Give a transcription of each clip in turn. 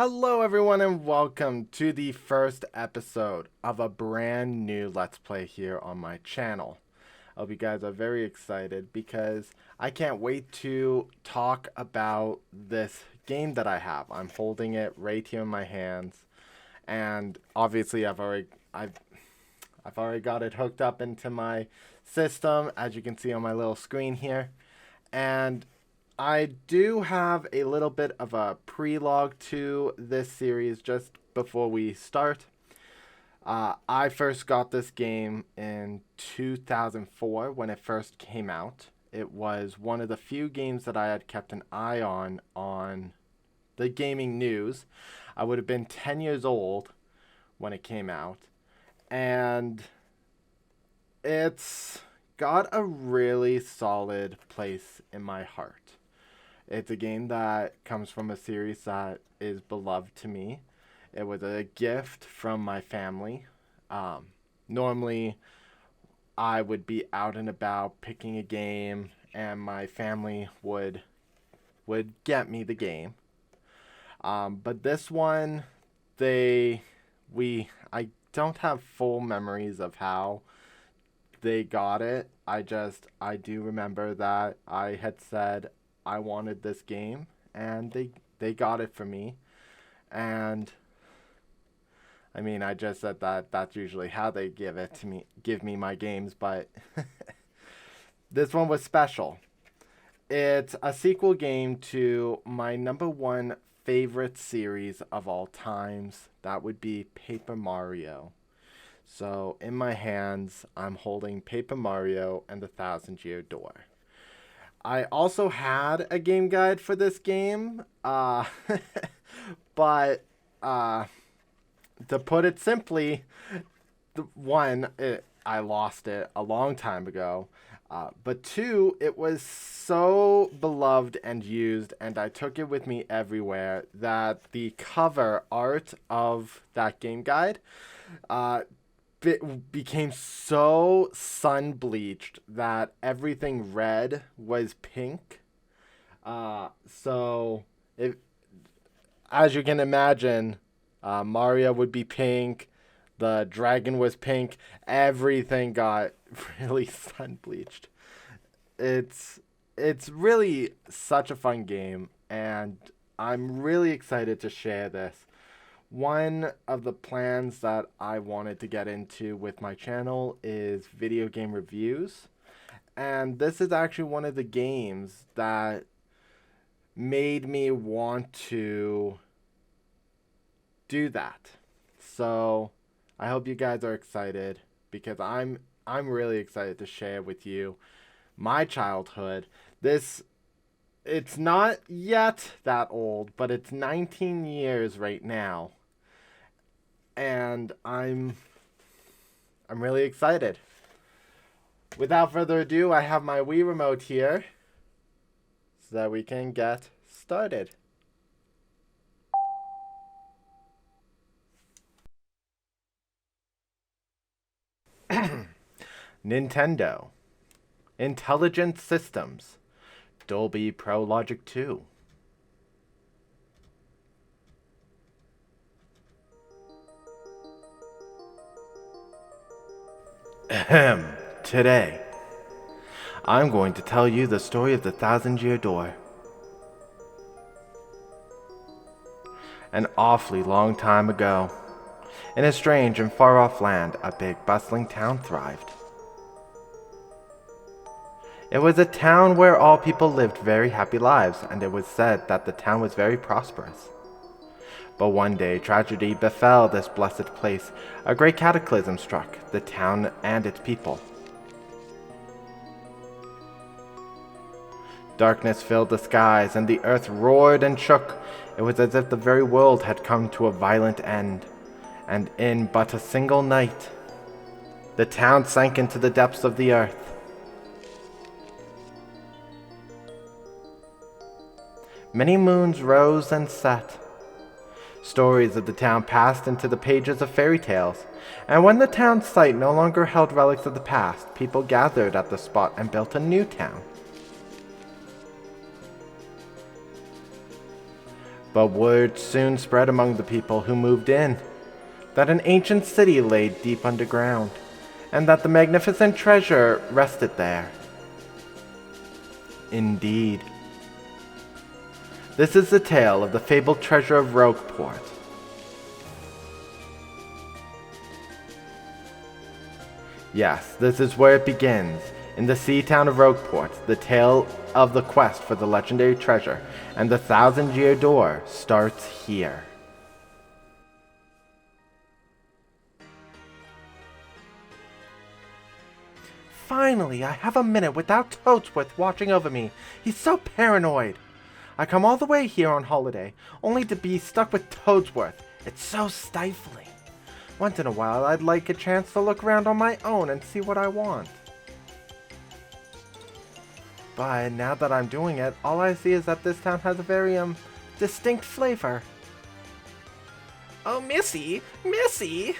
Hello everyone and welcome to the first episode of a brand new Let's Play here on my channel. I hope you guys are very excited because I can't wait to talk about this game that I have. I'm holding it right here in my hands, and obviously I've already got it hooked up into my system, as you can see on my little screen here. And I do have a little bit of a pre-log to this series just before we start. I first got this game in 2004 when it first came out. It was one of the few games that I had kept an eye on the gaming news. I would have been 10 years old when it came out, and it's got a really solid place in my heart. It's a game that comes from a series that is beloved to me. It was a gift from my family. Normally, I would be out and about picking a game, and my family would get me the game. But this one, I don't have full memories of how they got it. I do remember that I had said I wanted this game, and they got it for me. And I mean, I just said that that's usually how they give me my games, but this one was special. It's a sequel game to my number one favorite series of all times. That would be Paper Mario. So in my hands, I'm holding Paper Mario and the Thousand Year Door. I also had a game guide for this game, but to put it simply, I lost it a long time ago, but two, it was so beloved and used, and I took it with me everywhere, that the cover art of that game guide became so sun bleached that everything red was pink. So as you can imagine, Mario would be pink, the dragon was pink, everything got really sun bleached. It's really such a fun game, and I'm really excited to share this. One of the plans that I wanted to get into with my channel is video game reviews. And this is actually one of the games that made me want to do that. So I hope you guys are excited, because I'm really excited to share with you my childhood. It's not yet that old, but it's 19 years right now. And I'm really excited. Without further ado, I have my Wii remote here so that we can get started. Nintendo. Intelligent Systems. Dolby Pro Logic 2. Ahem. Today, I'm going to tell you the story of the Thousand Year Door. An awfully long time ago, in a strange and far-off land, a big bustling town thrived. It was a town where all people lived very happy lives, and it was said that the town was very prosperous. But one day, tragedy befell this blessed place. A great cataclysm struck the town and its people. Darkness filled the skies, and the earth roared and shook. It was as if the very world had come to a violent end. And in but a single night, the town sank into the depths of the earth. Many moons rose and set. Stories of the town passed into the pages of fairy tales, and when the town's site no longer held relics of the past, people gathered at the spot and built a new town. But word soon spread among the people who moved in that an ancient city lay deep underground, and that the magnificent treasure rested there. Indeed. This is the tale of the fabled treasure of Rogueport. Yes, this is where it begins, in the sea town of Rogueport. The tale of the quest for the legendary treasure and the 1,000-year door starts here. Finally, I have a minute without Toadsworth watching over me. He's so paranoid. I come all the way here on holiday, only to be stuck with Toadsworth. It's so stifling. Once in a while, I'd like a chance to look around on my own and see what I want. But now that I'm doing it, all I see is that this town has a very, distinct flavor. Oh, Missy! Missy!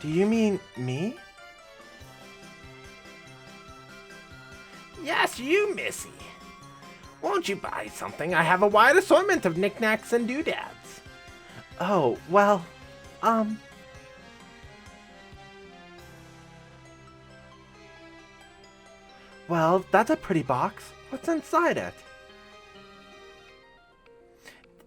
Do you mean me? Yes, you, Missy. Won't you buy something? I have a wide assortment of knickknacks and doodads. Oh, well, Well, that's a pretty box. What's inside it?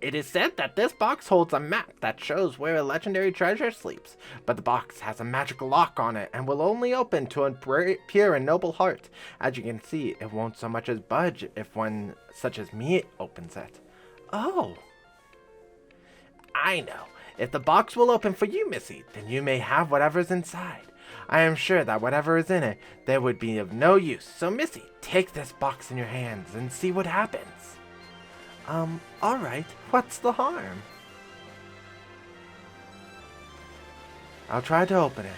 It is said that this box holds a map that shows where a legendary treasure sleeps, but the box has a magical lock on it and will only open to a pure and noble heart. As you can see, it won't so much as budge if one such as me opens it. Oh. I know. If the box will open for you, Missy, then you may have whatever's inside. I am sure that whatever is in it, there would be of no use. So, Missy, take this box in your hands and see what happens. Alright. What's the harm? I'll try to open it.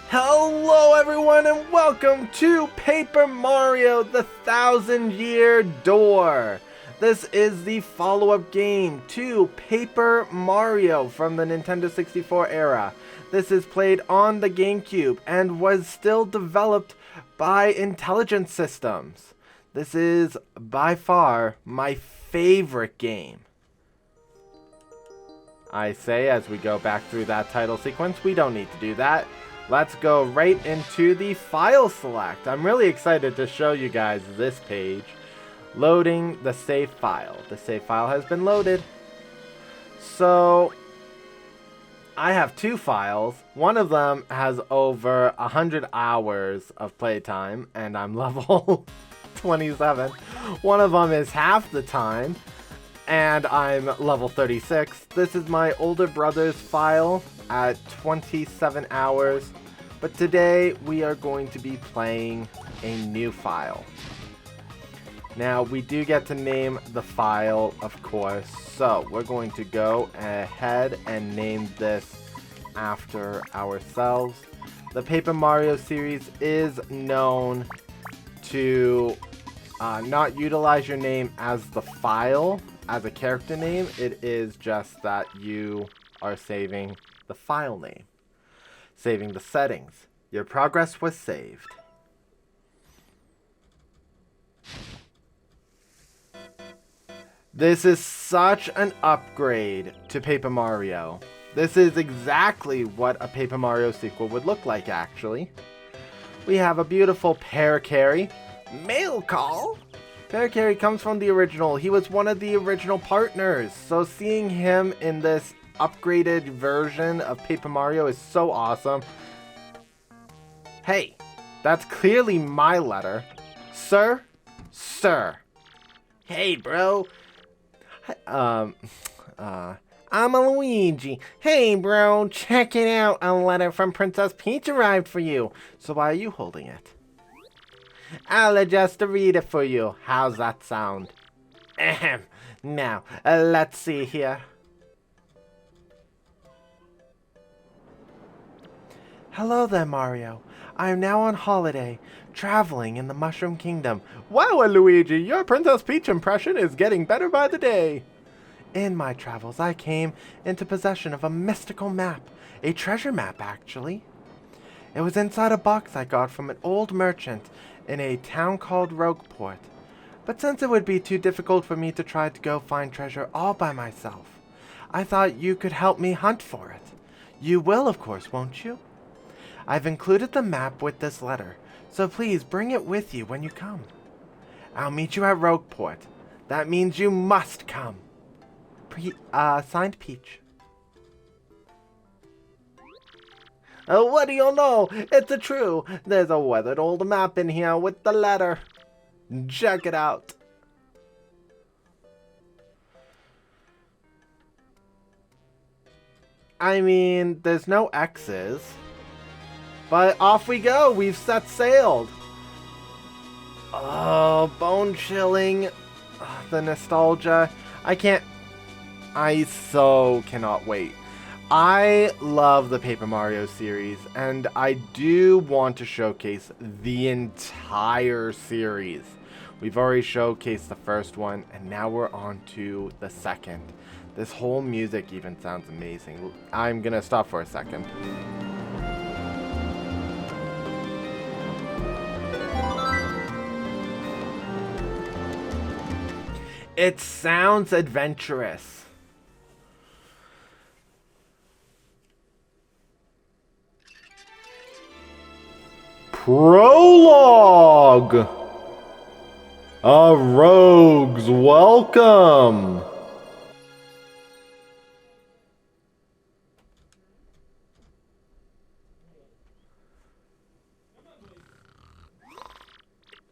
Hello everyone and welcome to Paper Mario the 1,000-Year Door. This is the follow-up game to Paper Mario from the Nintendo 64 era. This is played on the GameCube and was still developed by Intelligent Systems. This is by far my favorite game. I say as we go back through that title sequence, we don't need to do that. Let's go right into the file select. I'm really excited to show you guys this page. Loading the save file. The save file has been loaded. So I have two files. One of them has over 100 hours of playtime, and I'm level 27. One of them is half the time, and I'm level 36. This is my older brother's file at 27 hours. But today we are going to be playing a new file. Now we do get to name the file, of course, so we're going to go ahead and name this after ourselves. The Paper Mario series is known to not utilize your name as the file, as a character name. It is just that you are saving the file name, saving the settings. Your progress was saved. This is such an upgrade to Paper Mario. This is exactly what a Paper Mario sequel would look like, actually. We have a beautiful Parakarry. Mail call? Parakarry comes from the original. He was one of the original partners. So seeing him in this upgraded version of Paper Mario is so awesome. Hey, that's clearly my letter. Sir? Sir. Hey, bro. I'm a Luigi. Hey, bro, check it out. A letter from Princess Peach arrived for you. So why are you holding it? I'll just read it for you. How's that sound? Ahem. Now, let's see here. Hello there, Mario. I am now on holiday, traveling in the Mushroom Kingdom. Wow, Luigi, your Princess Peach impression is getting better by the day. In my travels, I came into possession of a mystical map. A treasure map, actually. It was inside a box I got from an old merchant in a town called Rogueport. But since it would be too difficult for me to try to go find treasure all by myself, I thought you could help me hunt for it. You will, of course, won't you? I've included the map with this letter, so please bring it with you when you come. I'll meet you at Rogueport. That means you must come. Signed Peach. Oh, what do you know? It's true. There's a weathered old map in here with the letter. Check it out. I mean, there's no X's. But off we go. We've set sailed. Oh, bone chilling. The nostalgia. I so cannot wait. I love the Paper Mario series, and I do want to showcase the entire series. We've already showcased the first one, and now we're on to the second. This whole music even sounds amazing. I'm gonna stop for a second. It sounds adventurous. Prologue! A rogue's welcome!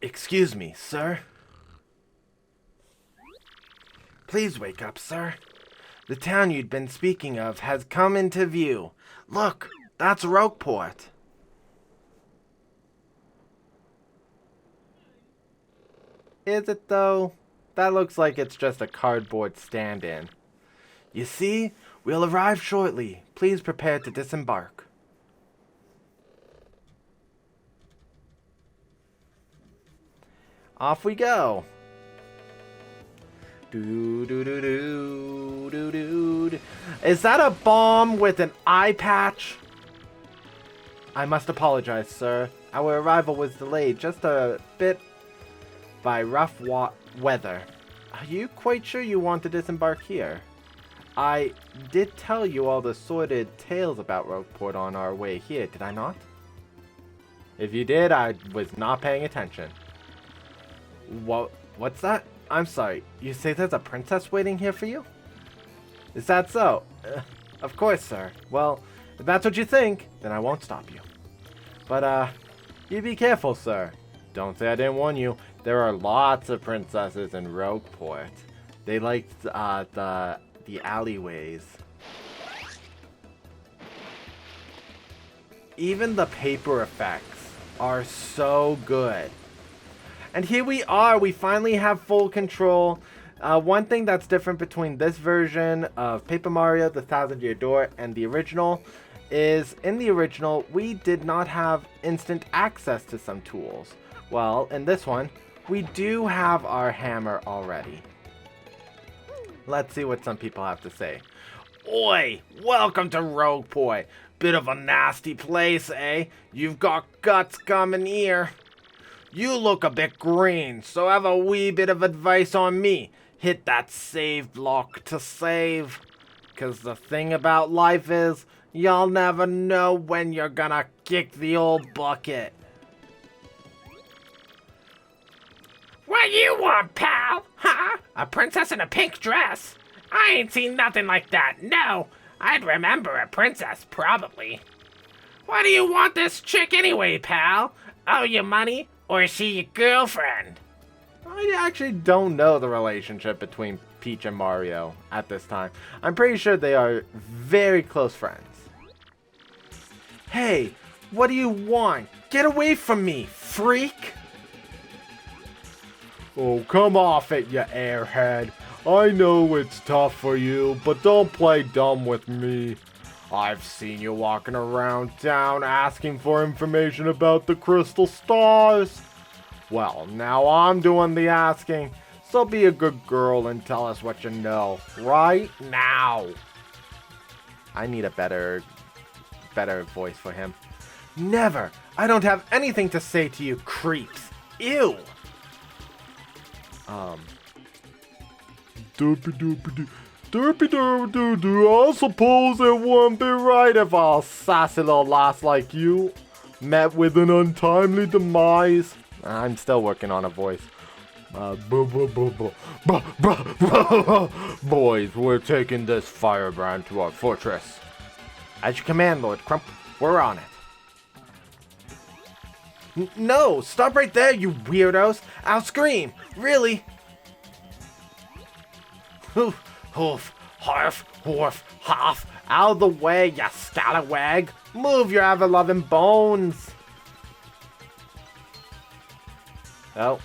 Excuse me, sir. Please wake up, sir. The town you'd been speaking of has come into view. Look, that's Rogueport. Is it, though? That looks like it's just a cardboard stand-in. You see, we'll arrive shortly. Please prepare to disembark. Off we go. Do-do-do-do-do-do. Is that a bomb with an eye patch? I must apologize, sir. Our arrival was delayed just a bit by rough weather. Are you quite sure you want to disembark here? I did tell you all the sordid tales about Rogueport on our way here, did I not? If you did, I was not paying attention. What's that? I'm sorry, you say there's a princess waiting here for you? Is that so? Of course, sir. Well, if that's what you think, then I won't stop you. But, you be careful, sir. Don't say I didn't warn you. There are lots of princesses in Rogueport. They like the alleyways. Even the paper effects are so good. And here we are. We finally have full control. One thing that's different between this version of Paper Mario, the Thousand Year Door, and the original is in the original, we did not have instant access to some tools. Well, in this one, we do have our hammer already. Let's see what some people have to say. Oi, welcome to Rogueport. Bit of a nasty place, eh? You've got guts coming here. You look a bit green, so have a wee bit of advice on me. Hit that save block to save. 'Cause the thing about life is, you'll never know when you're gonna kick the old bucket. What you want, pal? Huh? A princess in a pink dress? I ain't seen nothing like that, no. I'd remember a princess, probably. Why do you want this chick anyway, pal? Owe you money? Or is she your girlfriend? I actually don't know the relationship between Peach and Mario at this time. I'm pretty sure they are very close friends. Hey, what do you want? Get away from me, freak! Oh, come off it, you airhead. I know it's tough for you, but don't play dumb with me. I've seen you walking around town asking for information about the crystal stars. Well, now I'm doing the asking, so be a good girl and tell us what you know right now. I need a better better voice for him. Never! I don't have anything to say to you, creeps. Ew! Derpy, I suppose it wouldn't be right if a sassy little lass like you met with an untimely demise. I'm still working on a voice. Boys, we're taking this firebrand to our fortress. At your command, Lord Crump. We're on it. No, stop right there, you weirdos. I'll scream. Really? Hoof, hoof, harf, horf, half. Out of the way, you scallywag. Move your ever-loving bones. Oh.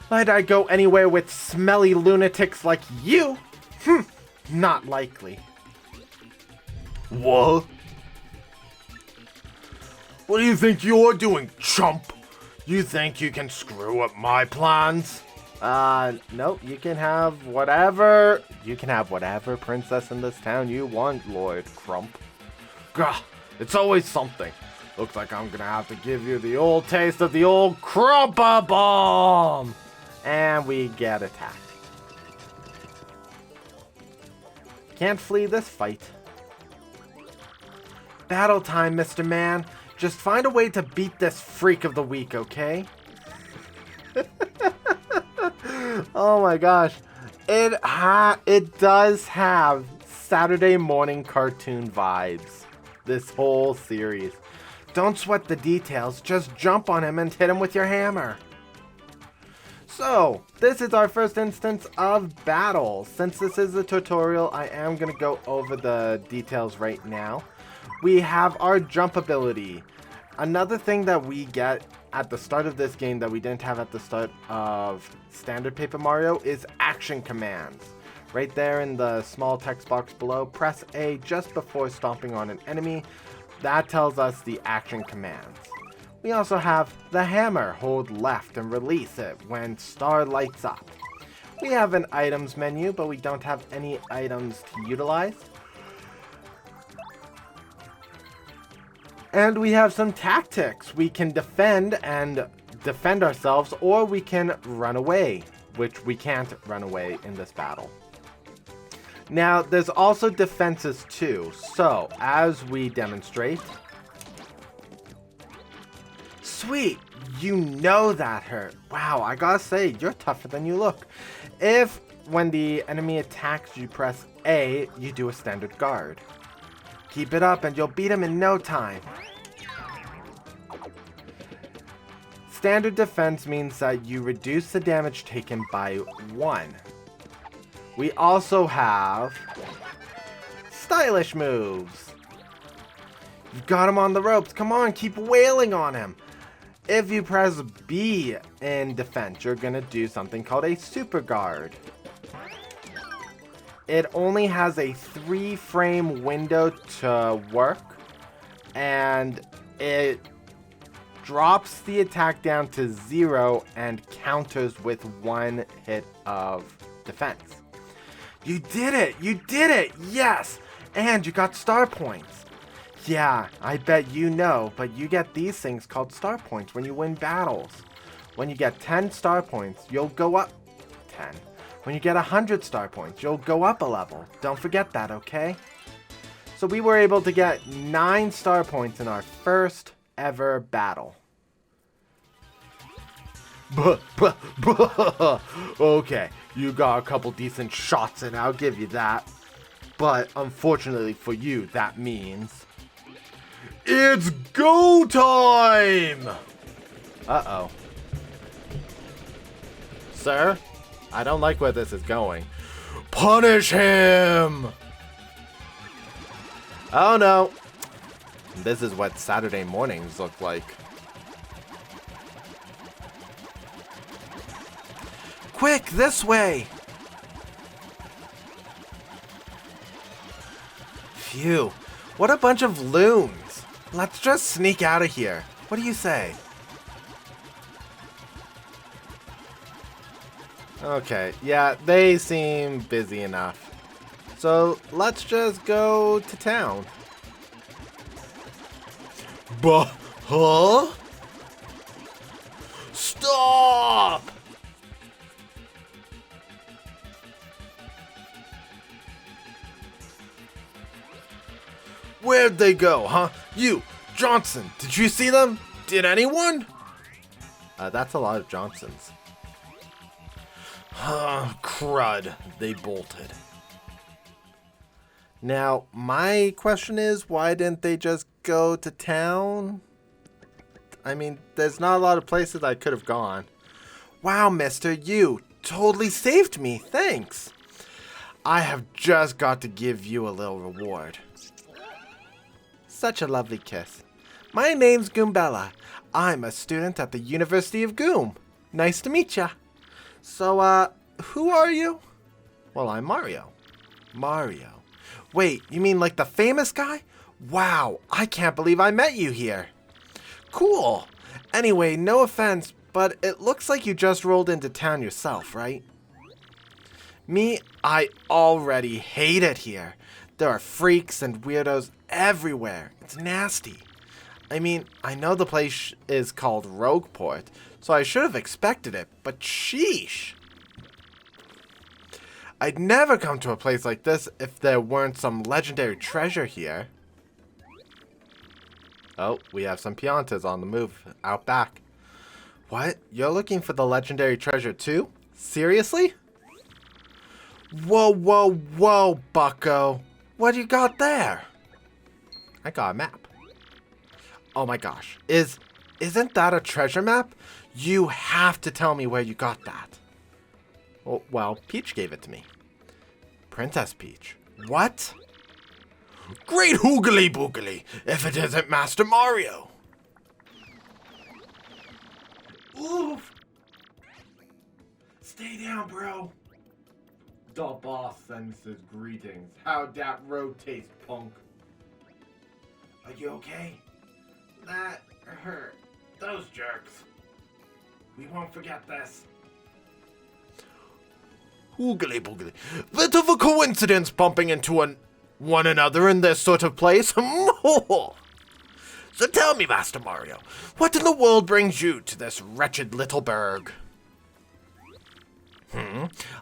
Might I go anywhere with smelly lunatics like you? Not likely. What? What do you think you're doing, chump? You think you can screw up my plans? Nope, you can have whatever princess in this town you want, Lord Crump. Gah, it's always something. Looks like I'm gonna have to give you the old taste of the old Crumpa Bomb! And we get attacked. Can't flee this fight. Battle time, Mr. Man. Just find a way to beat this freak of the week, okay? Oh my gosh. It does have Saturday morning cartoon vibes. This whole series. Don't sweat the details. Just jump on him and hit him with your hammer. So, this is our first instance of battle. Since this is a tutorial, I am going to go over the details right now. We have our jump ability. Another thing that we get at the start of this game that we didn't have at the start of Standard Paper Mario is action commands. Right there in the small text box below, press A just before stomping on an enemy. That tells us the action commands. We also have the hammer. Hold left and release it when star lights up. We have an items menu, but we don't have any items to utilize. And we have some tactics. We can defend ourselves, or we can run away, which we can't run away in this battle. Now, there's also defenses too. So, as we demonstrate... Sweet, you know that hurt. Wow, I gotta say, you're tougher than you look. If, when the enemy attacks, you press A, you do a standard guard. Keep it up and you'll beat him in no time. Standard defense means that you reduce the damage taken by 1. We also have stylish moves. You've got him on the ropes. Come on, keep wailing on him. If you press B in defense, you're going to do something called a super guard. It only has a 3-frame window to work, and it drops the attack down to 0 and counters with 1 hit of defense. You did it! You did it! Yes! And you got star points. Yeah, I bet you know, but you get these things called star points when you win battles. When you get 10 star points, you'll go up 10. When you get 100 star points, you'll go up a level. Don't forget that, okay? So we were able to get 9 star points in our first ever battle. Okay, you got a couple decent shots and I'll give you that. But unfortunately for you, that means... it's go time! Uh-oh. Sir, I don't like where this is going. Punish him! Oh no. This is what Saturday mornings look like. Quick, this way! Phew, what a bunch of loons. Let's just sneak out of here. What do you say? Okay, yeah, they seem busy enough. So let's just go to town. Huh? Stop! Where'd they go, huh? You, Johnson, did you see them? Did anyone? That's a lot of Johnsons. Crud, they bolted. Now, my question is, why didn't they just go to town? I mean, there's not a lot of places I could have gone. Wow, mister, you totally saved me, thanks. I have just got to give you a little reward. Such a lovely kiss. My name's Goombella. I'm a student at the University of Goom. Nice to meet ya. So, who are you? Well, I'm Mario. Mario. Wait, you mean like the famous guy? Wow, I can't believe I met you here. Cool. Anyway, no offense, but it looks like you just rolled into town yourself, right? Me, I already hate it here. There are freaks and weirdos everywhere. It's nasty. I mean, I know the place is called Rogueport, so I should have expected it, but sheesh. I'd never come to a place like this if there weren't some legendary treasure here. Oh, we have some Piantas on the move out back. What? You're looking for the legendary treasure too? Seriously? Whoa, whoa, whoa, bucko. What do you got there? I got a map. Oh my gosh. Isn't that a treasure map? You have to tell me where you got that. Oh, well, Peach gave it to me. Princess Peach. What? Great hoogly boogly, if it isn't Master Mario. Oof. Stay down, bro. The boss sends his greetings. How'd that road taste, punk? Are you okay? That hurt. Those jerks. We won't forget this. Oogly boogly. Bit of a coincidence bumping into one another in this sort of place. So tell me, Master Mario, what in the world brings you to this wretched little burg?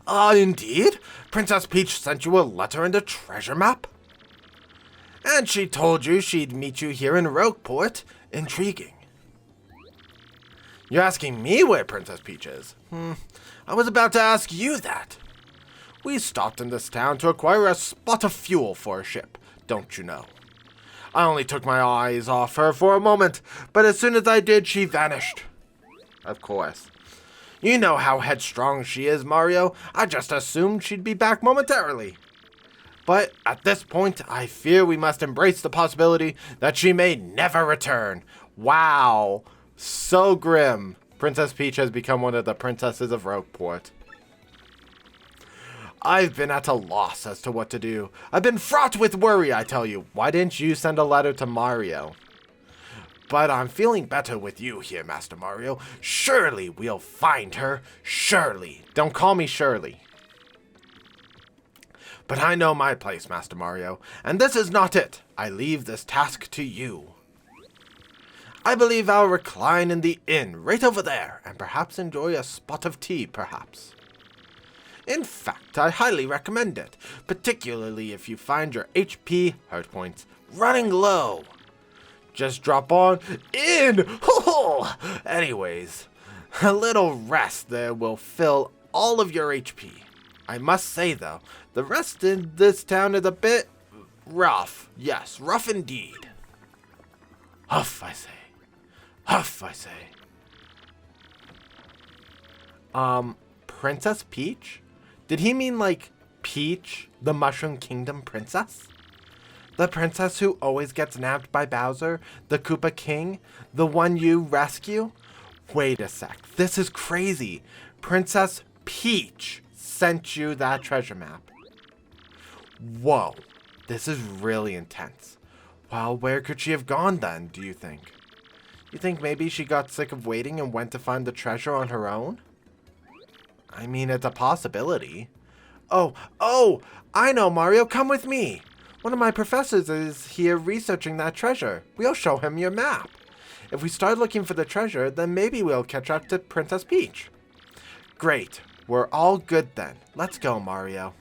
Indeed? Princess Peach sent you a letter and a treasure map? And she told you she'd meet you here in Rogueport. Intriguing. You're asking me where Princess Peach is? I was about to ask you that. We stopped in this town to acquire a spot of fuel for a ship, don't you know? I only took my eyes off her for a moment, but as soon as I did, she vanished. Of course. You know how headstrong she is, Mario. I just assumed she'd be back momentarily. But at this point, I fear we must embrace the possibility that she may never return. Wow. So grim. Princess Peach has become one of the princesses of Rogueport. I've been at a loss as to what to do. I've been fraught with worry, I tell you. Why didn't you send a letter to Mario? But I'm feeling better with you here, Master Mario. Surely we'll find her. Surely. Don't call me Shirley. But I know my place, Master Mario, and this is not it. I leave this task to you. I believe I'll recline in the inn right over there, and perhaps enjoy a spot of tea, perhaps. In fact, I highly recommend it, particularly if you find your HP, hurt points, running low. Just drop on in. Anyways, a little rest there will fill all of your HP. I must say, though, the rest in this town is a bit rough. Yes, rough indeed. Huff, I say. Huff, I say. Princess Peach? Did he mean like Peach, the Mushroom Kingdom princess? The princess who always gets nabbed by Bowser, the Koopa King, the one you rescue? Wait a sec, this is crazy. Princess Peach sent you that treasure map. Whoa, this is really intense. Well, where could she have gone then, do you think? You think maybe she got sick of waiting and went to find the treasure on her own? I mean, it's a possibility. Oh, I know, Mario, come with me. One of my professors is here researching that treasure. We'll show him your map. If we start looking for the treasure, then maybe we'll catch up to Princess Peach. Great. We're all good then. Let's go, Mario.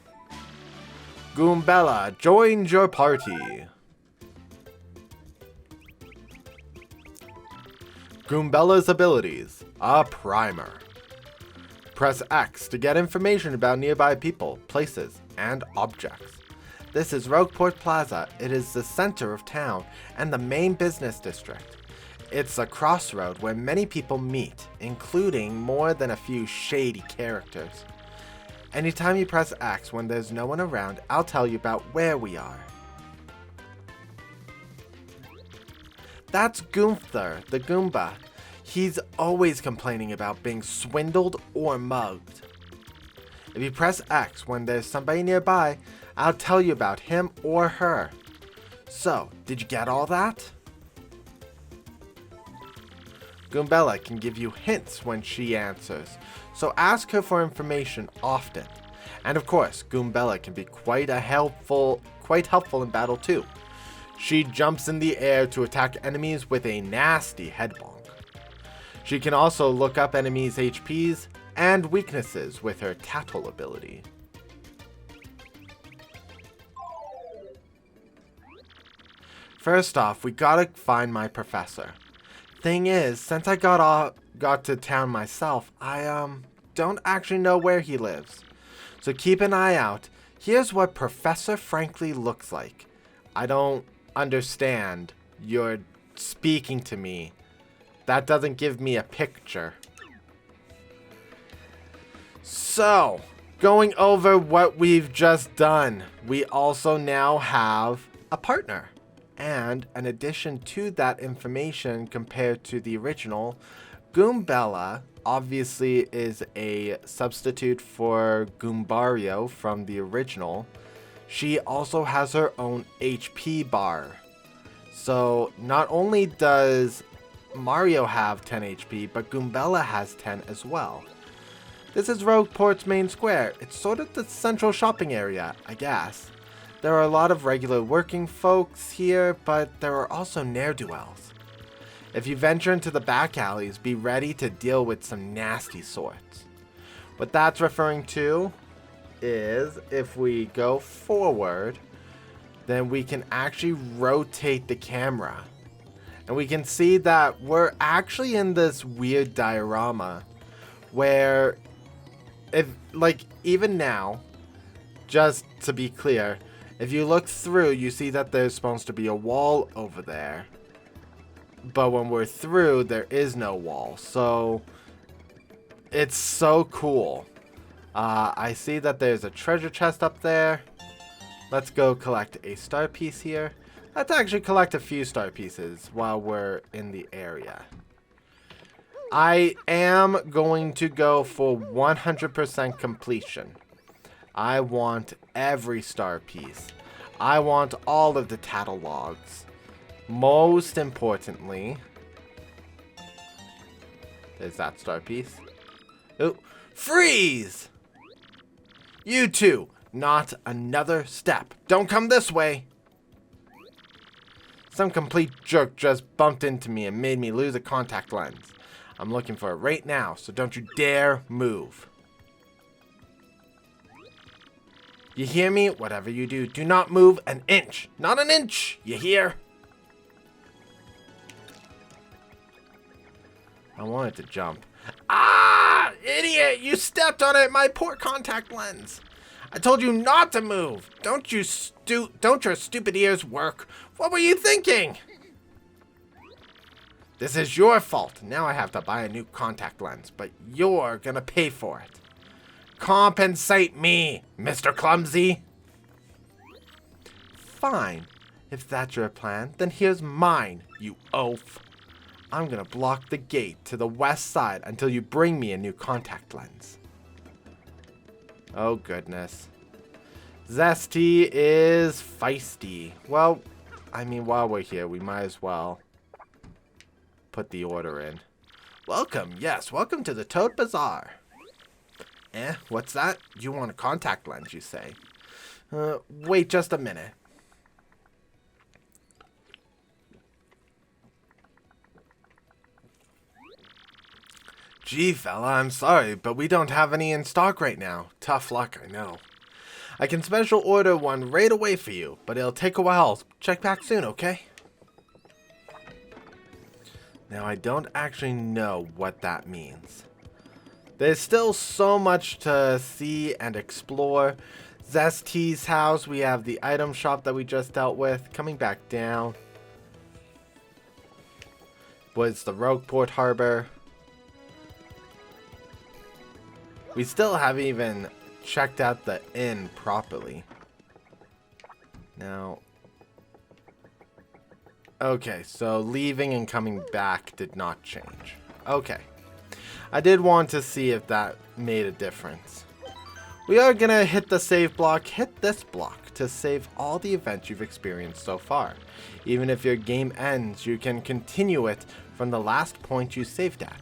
Goombella joins your party. Goombella's abilities. A primer. Press X to get information about nearby people, places, and objects. This is Rogueport Plaza. It is the center of town and the main business district. It's a crossroad where many people meet, including more than a few shady characters. Anytime you press X when there's no one around, I'll tell you about where we are. That's Gunther, the Goomba. He's always complaining about being swindled or mugged. If you press X when there's somebody nearby, I'll tell you about him or her. So, did you get all that? Goombella can give you hints when she answers, so ask her for information often. And of course, Goombella can be quite helpful in battle too. She jumps in the air to attack enemies with a nasty head bonk. She can also look up enemies' HPs and weaknesses with her Tattle ability. First off, we gotta find my professor. Thing is, since I got to town myself, I don't actually know where he lives. So keep an eye out. Here's what Professor Frankly looks like. I don't understand. You're speaking to me. That doesn't give me a picture. So, going over what we've just done, we also now have a partner. And in addition to that information compared to the original, Goombella obviously is a substitute for Goombario from the original. She also has her own HP bar. So not only does Mario have 10 HP, but Goombella has 10 as well. This is Rogueport's main square. It's sort of the central shopping area, I guess. There are a lot of regular working folks here, but there are also ne'er-do-wells. If you venture into the back alleys, be ready to deal with some nasty sorts. What that's referring to is if we go forward, then we can actually rotate the camera. And we can see that we're actually in this weird diorama where, even now, just to be clear, if you look through, you see that there's supposed to be a wall over there. But when we're through, there is no wall. So, it's so cool. I see that there's a treasure chest up there. Let's go collect a star piece here. Let's actually collect a few star pieces while we're in the area. I am going to go for 100% completion. I want every star piece. I want all of the Tattle Logs. Most importantly, there's that star piece. Oh, freeze! You two, not another step. Don't come this way. Some complete jerk just bumped into me and made me lose a contact lens. I'm looking for it right now, so don't you dare move. You hear me? Whatever you do, do not move an inch. Not an inch! You hear? I wanted to jump. Ah! Idiot! You stepped on it! My poor contact lens! I told you not to move! Don't your stupid ears work? What were you thinking? This is your fault. Now I have to buy a new contact lens, but you're gonna pay for it. Compensate me, Mr. Clumsy. Fine. If that's your plan, then here's mine, you oaf. I'm gonna block the gate to the west side until you bring me a new contact lens. Oh, goodness. Zesty is feisty. Well, I mean, while we're here, we might as well put the order in. Welcome, yes, welcome to the Toad Bazaar. What's that? You want a contact lens, you say? Wait just a minute. Gee, fella, I'm sorry, but we don't have any in stock right now. Tough luck, I know. I can special order one right away for you, but it'll take a while. Check back soon, okay? Now, I don't actually know what that means. There's still so much to see and explore. Zesty's house, we have the item shop that we just dealt with. Coming back down was the Rogueport harbor. We still haven't even checked out the inn properly. Now, okay, so leaving and coming back did not change. Okay. I did want to see if that made a difference. We are gonna hit the save block, hit this block to save all the events you've experienced so far. Even if your game ends, you can continue it from the last point you saved at.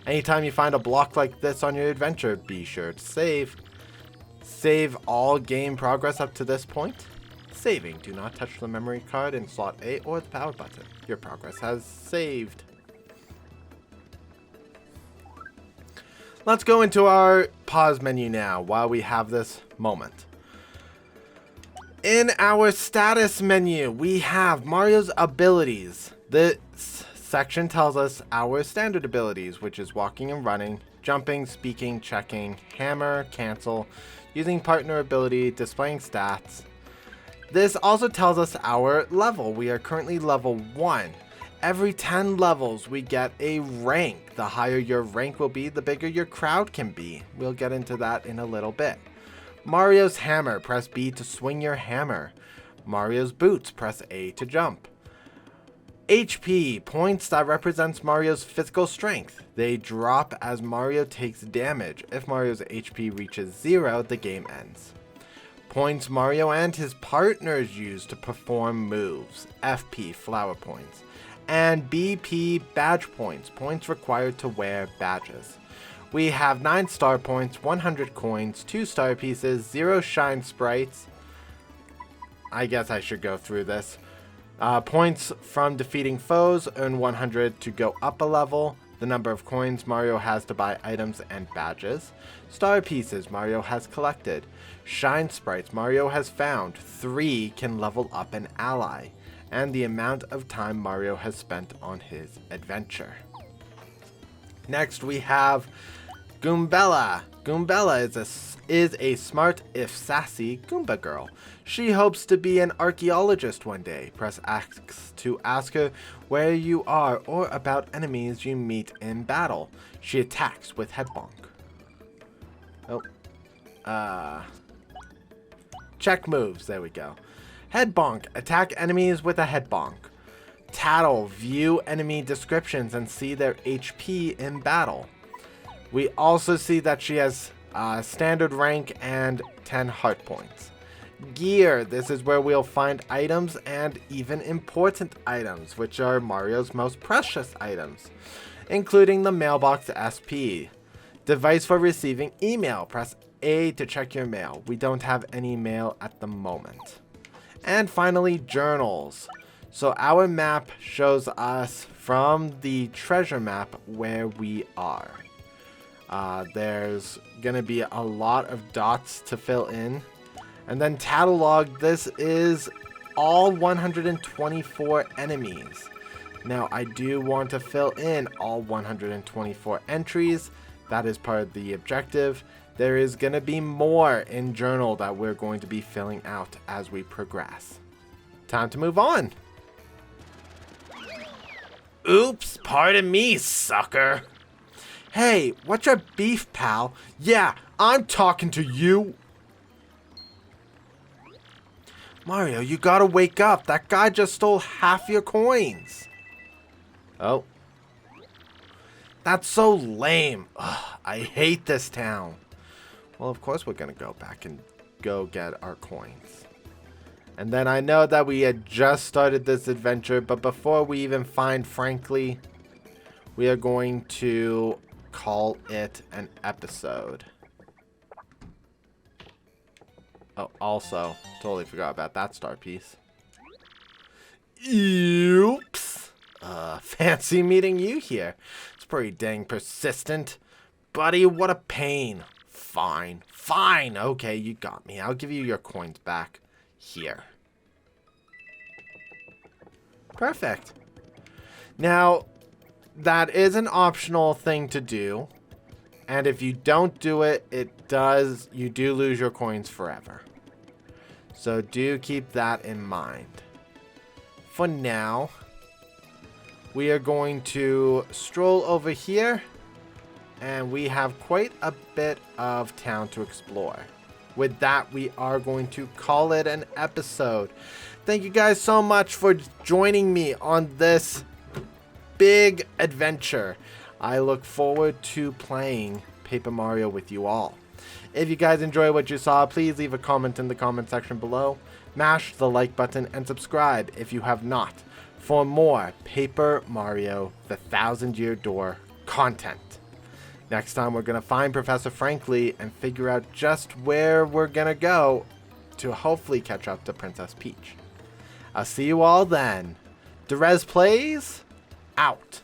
Anytime you find a block like this on your adventure, be sure to save. Save all game progress up to this point. Saving. Do not touch the memory card in slot A or the power button. Your progress has saved. Let's go into our pause menu now while we have this moment. In our status menu, we have Mario's abilities. This section tells us our standard abilities, which is walking and running, jumping, speaking, checking, hammer, cancel, using partner ability, displaying stats. This also tells us our level. We are currently level 1. Every 10 levels, we get a rank. The higher your rank will be, the bigger your crowd can be. We'll get into that in a little bit. Mario's hammer, press B to swing your hammer. Mario's boots, press A to jump. HP, points that represents Mario's physical strength. They drop as Mario takes damage. If Mario's HP reaches 0, the game ends. Points Mario and his partners use to perform moves. FP, flower points. And BP, badge points, points required to wear badges. We have 9 star points, 100 coins, 2 star pieces, 0 shine sprites. I guess I should go through this. Points from defeating foes, earn 100 to go up a level. The number of coins Mario has to buy items and badges. Star pieces Mario has collected. Shine sprites Mario has found. 3 can level up an ally. And the amount of time Mario has spent on his adventure. Next we have Goombella. Goombella is a smart, if sassy, Goomba girl. She hopes to be an archaeologist one day. Press X to ask her where you are or about enemies you meet in battle. She attacks with head bonk. Check moves, there we go. Head bonk, attack enemies with a head bonk. Tattle, view enemy descriptions and see their HP in battle. We also see that she has standard rank and 10 heart points. Gear, this is where we'll find items and even important items, which are Mario's most precious items, including the mailbox SP. Device for receiving email, press A to check your mail. We don't have any mail at the moment. And finally, journals. So our map shows us from the treasure map where we are. There's gonna be a lot of dots to fill in. And then Tattle Log, this is all 124 enemies. Now I do want to fill in all 124 entries. That is part of the objective. There is gonna be more in journal that we're going to be filling out as we progress. Time to move on. Oops, pardon me, sucker. Hey, what's your beef, pal? Yeah, I'm talking to you. Mario, you gotta wake up. That guy just stole half your coins. Oh. That's so lame. Ugh, I hate this town. Well, of course we're gonna go back and go get our coins. And then I know that we had just started this adventure, but before we even find Frankly, we are going to call it an episode. Oh, also, totally forgot about that star piece. Oops. Fancy meeting you here. It's pretty dang persistent. buddy. What a pain. Fine. Fine. Okay, you got me. I'll give you your coins back. Here. Perfect. Now, that is an optional thing to do. And if you don't do it, you do lose your coins forever. So do keep that in mind. For now, we are going to stroll over here. And we have quite a bit of town to explore. With that, we are going to call it an episode. Thank you guys so much for joining me on this big adventure. I look forward to playing Paper Mario with you all. If you guys enjoy what you saw, please leave a comment in the comment section below. Mash the like button and subscribe if you have not for more Paper Mario The Thousand Year Door content. Next time, we're going to find Professor Frankly and figure out just where we're going to go to hopefully catch up to Princess Peach. I'll see you all then. Dyrezz Plays, out.